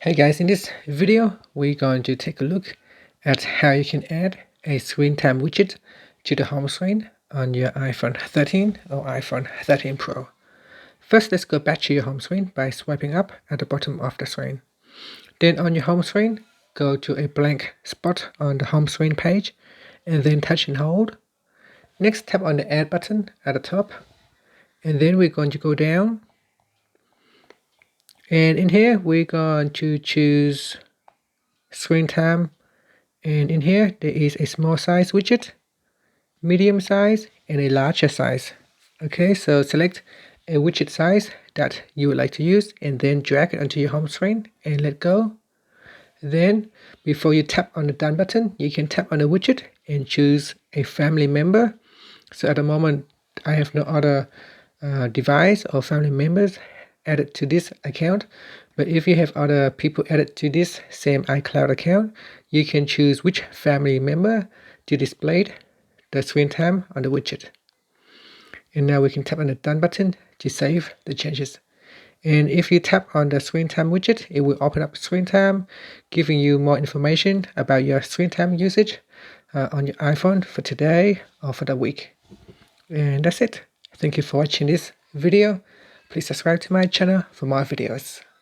Hey guys, in this video we're going to take a look at how you can add a screen time widget to the home screen on your iPhone 13 or iPhone 13 Pro. First, let's go back to your home screen by swiping up at the bottom of the screen. Then on your home screen, go to a blank spot on the home screen page and then touch and hold. Next, tap on the add button at the top, and then we're going to go down. And in here, we're going to choose screen time. And in here, there is a small size widget, medium size, and a larger size. Okay, so select a widget size that you would like to use and then drag it onto your home screen and let go. Then, before you tap on the done button, you can tap on the widget and choose a family member. So at the moment, I have no other device or family members added to this account, but if you have other people added to this same iCloud account, you can choose which family member to display the screen time on the widget. And now we can tap on the done button to save the changes. And if you tap on the screen time widget, it will open up screen time, giving you more information about your screen time usage on your iPhone for today or for the week. And that's it. Thank you for watching this video. Please subscribe to my channel for more videos.